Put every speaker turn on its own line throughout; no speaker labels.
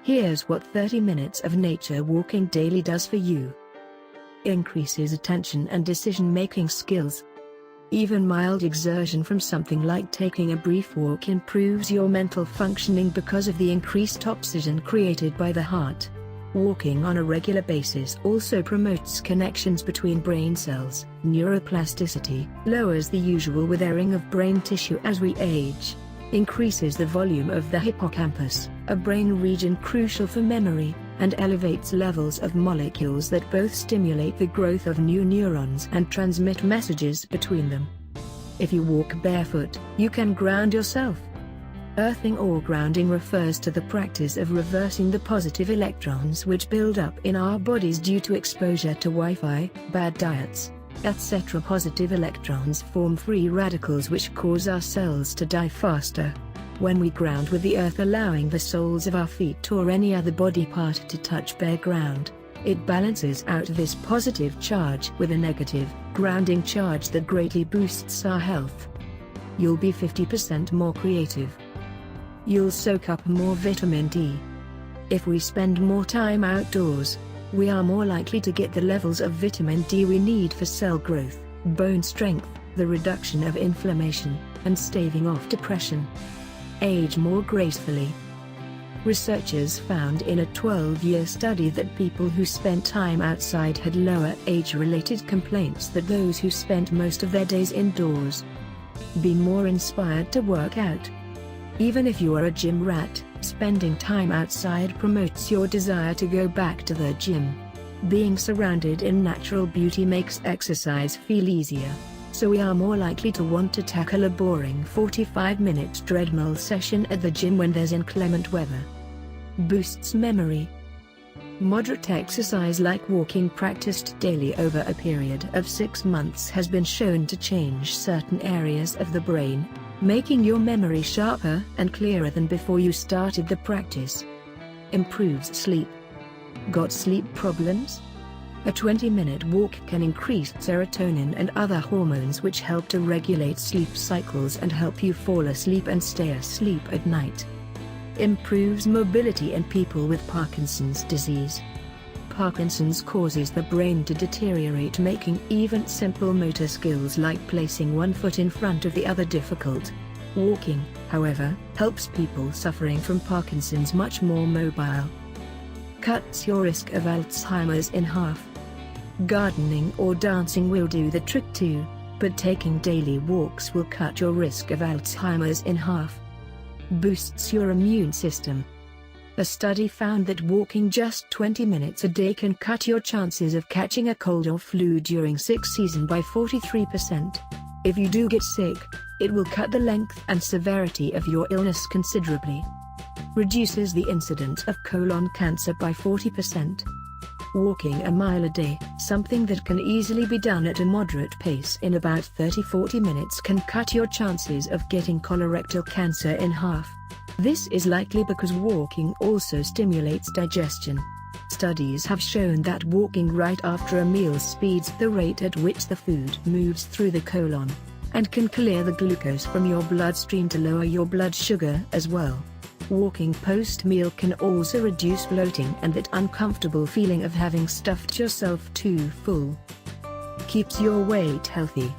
Here's what 30 minutes of nature walking daily does for you. Increases attention and decision-making skills. Even mild exertion from something like taking a brief walk improves your mental functioning because of the increased oxygen created by the heart. Walking on a regular basis also promotes connections between brain cells, neuroplasticity, lowers the usual withering of brain tissue as we age, increases the volume of the hippocampus, a brain region crucial for memory, and elevates levels of molecules that both stimulate the growth of new neurons and transmit messages between them. If you walk barefoot, you can ground yourself. Earthing or grounding refers to the practice of reversing the positive electrons which build up in our bodies due to exposure to Wi-Fi, bad diets, etc. Positive electrons form free radicals which cause our cells to die faster. When we ground with the earth, allowing the soles of our feet or any other body part to touch bare ground, it balances out this positive charge with a negative, grounding charge that greatly boosts our health. You'll be 50% more creative. You'll soak up more vitamin D. If we spend more time outdoors, we are more likely to get the levels of vitamin D we need for cell growth, bone strength, the reduction of inflammation, and staving off depression. Age more gracefully. Researchers found in a 12-year study that people who spent time outside had lower age-related complaints than those who spent most of their days indoors. Be more inspired to work out. Even if you are a gym rat, spending time outside promotes your desire to go back to the gym. Being surrounded in natural beauty makes exercise feel easier, so we are more likely to want to tackle a boring 45-minute treadmill session at the gym when there's inclement weather. Boosts memory. Moderate exercise like walking practiced daily over a period of 6 months has been shown to change certain areas of the brain, making your memory sharper and clearer than before you started the practice. Improves sleep. Got sleep problems? A 20-minute walk can increase serotonin and other hormones which help to regulate sleep cycles and help you fall asleep and stay asleep at night. Improves mobility in people with Parkinson's disease. Parkinson's causes the brain to deteriorate, making even simple motor skills like placing one foot in front of the other difficult. Walking, however, helps people suffering from Parkinson's much more mobile. Cuts your risk of Alzheimer's in half. Gardening or dancing will do the trick too, but taking daily walks will cut your risk of Alzheimer's in half. Boosts your immune system. A study found that walking just 20 minutes a day can cut your chances of catching a cold or flu during sick season by 43%. If you do get sick, it will cut the length and severity of your illness considerably. Reduces the incidence of colon cancer by 40%. Walking a mile a day, something that can easily be done at a moderate pace in about 30-40 minutes, can cut your chances of getting colorectal cancer in half. This is likely because walking also stimulates digestion. Studies have shown that walking right after a meal speeds the rate at which the food moves through the colon, and can clear the glucose from your bloodstream to lower your blood sugar as well. Walking post-meal can also reduce bloating and that uncomfortable feeling of having stuffed yourself too full. Keeps your weight healthy.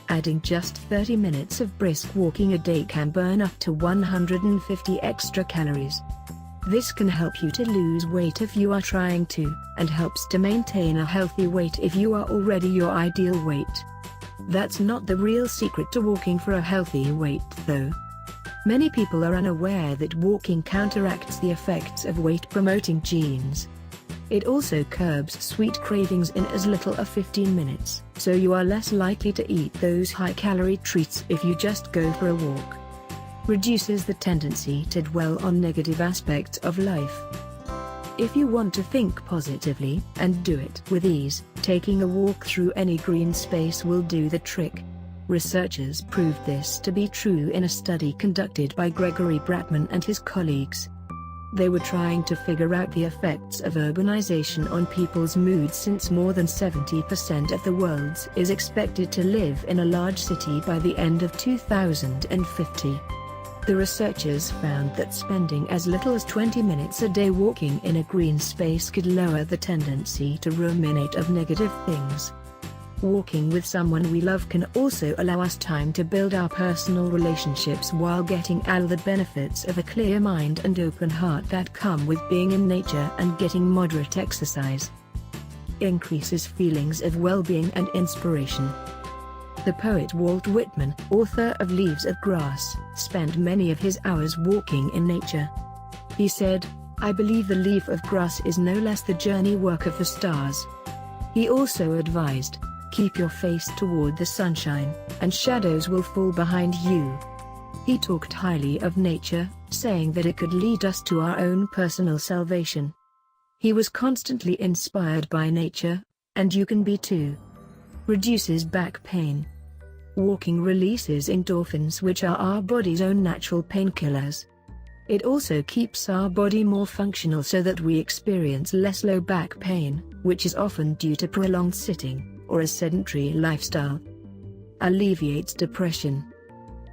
Adding just 30 minutes of brisk walking a day can burn up to 150 extra calories. This can help you to lose weight if you are trying to, and helps to maintain a healthy weight if you are already your ideal weight. That's not the real secret to walking for a healthy weight though. Many people are unaware that walking counteracts the effects of weight-promoting genes. It also curbs sweet cravings in as little as 15 minutes, so you are less likely to eat those high-calorie treats if you just go for a walk. Reduces the tendency to dwell on negative aspects of life. If you want to think positively, and do it with ease, taking a walk through any green space will do the trick. Researchers proved this to be true in a study conducted by Gregory Bratman and his colleagues. They were trying to figure out the effects of urbanization on people's moods, since more than 70% of the world is expected to live in a large city by the end of 2050. The researchers found that spending as little as 20 minutes a day walking in a green space could lower the tendency to ruminate of negative things. Walking with someone we love can also allow us time to build our personal relationships while getting all the benefits of a clear mind and open heart that come with being in nature and getting moderate exercise. Increases feelings of well-being and inspiration. The poet Walt Whitman, author of Leaves of Grass, spent many of his hours walking in nature. He said, "I believe the leaf of grass is no less the journey work of the stars." He also advised, "Keep your face toward the sunshine, and shadows will fall behind you." He talked highly of nature, saying that it could lead us to our own personal salvation. He was constantly inspired by nature, and you can be too. Reduces back pain. Walking releases endorphins, which are our body's own natural painkillers. It also keeps our body more functional so that we experience less low back pain, which is often due to prolonged sitting or a sedentary lifestyle. Alleviates depression.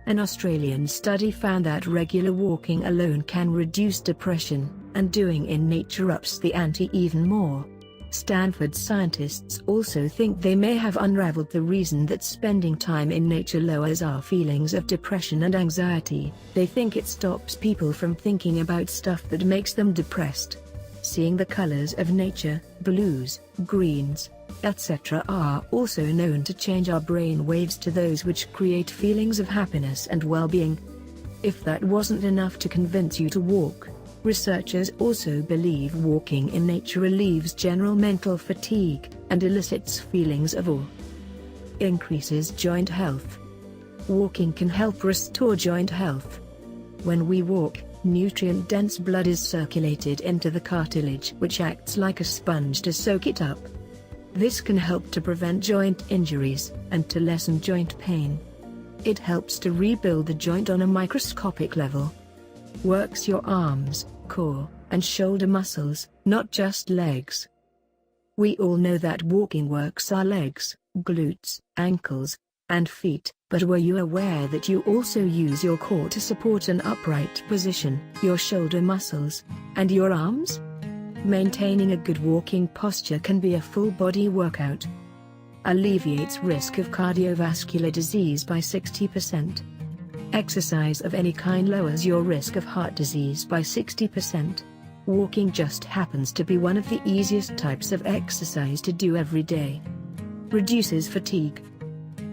An Australian study found that regular walking alone can reduce depression, and doing in nature ups the ante even more. Stanford scientists also think they may have unraveled the reason that spending time in nature lowers our feelings of depression and anxiety. They think it stops people from thinking about stuff that makes them depressed. Seeing the colors of nature, blues, greens, etc. are also known to change our brain waves to those which create feelings of happiness and well-being. If that wasn't enough to convince you to walk, researchers also believe walking in nature relieves general mental fatigue, and elicits feelings of awe. Increases joint health. Walking can help restore joint health. When we walk, nutrient-dense blood is circulated into the cartilage, which acts like a sponge to soak it up. This can help to prevent joint injuries, and to lessen joint pain. It helps to rebuild the joint on a microscopic level. Works your arms, core, and shoulder muscles, not just legs. We all know that walking works our legs, glutes, ankles, and feet, but were you aware that you also use your core to support an upright position, your shoulder muscles, and your arms? Maintaining a good walking posture can be a full-body workout. Alleviates risk of cardiovascular disease by 60%. Exercise of any kind lowers your risk of heart disease by 60%. Walking just happens to be one of the easiest types of exercise to do every day. Reduces fatigue.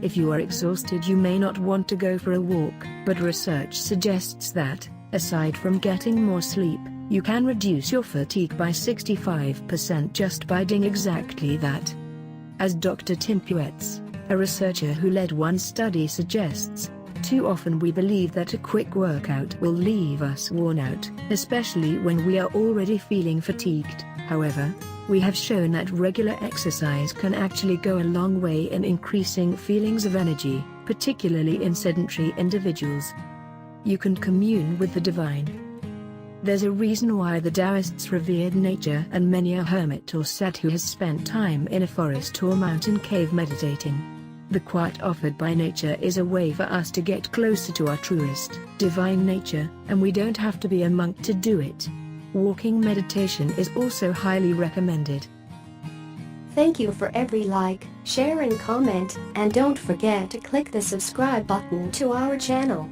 If you are exhausted, you may not want to go for a walk, but research suggests that, aside from getting more sleep, you can reduce your fatigue by 65% just by doing exactly that. As Dr. Tim Puetz, a researcher who led one study, suggests, too often we believe that a quick workout will leave us worn out, especially when we are already feeling fatigued. However, we have shown that regular exercise can actually go a long way in increasing feelings of energy, particularly in sedentary individuals. You can commune with the divine. There's a reason why the Taoists revered nature, and many a hermit or sadhu has spent time in a forest or mountain cave meditating. The quiet offered by nature is a way for us to get closer to our truest, divine nature, and we don't have to be a monk to do it. Walking meditation is also highly recommended.
Thank you for every like, share and comment, and don't forget to click the subscribe button to our channel.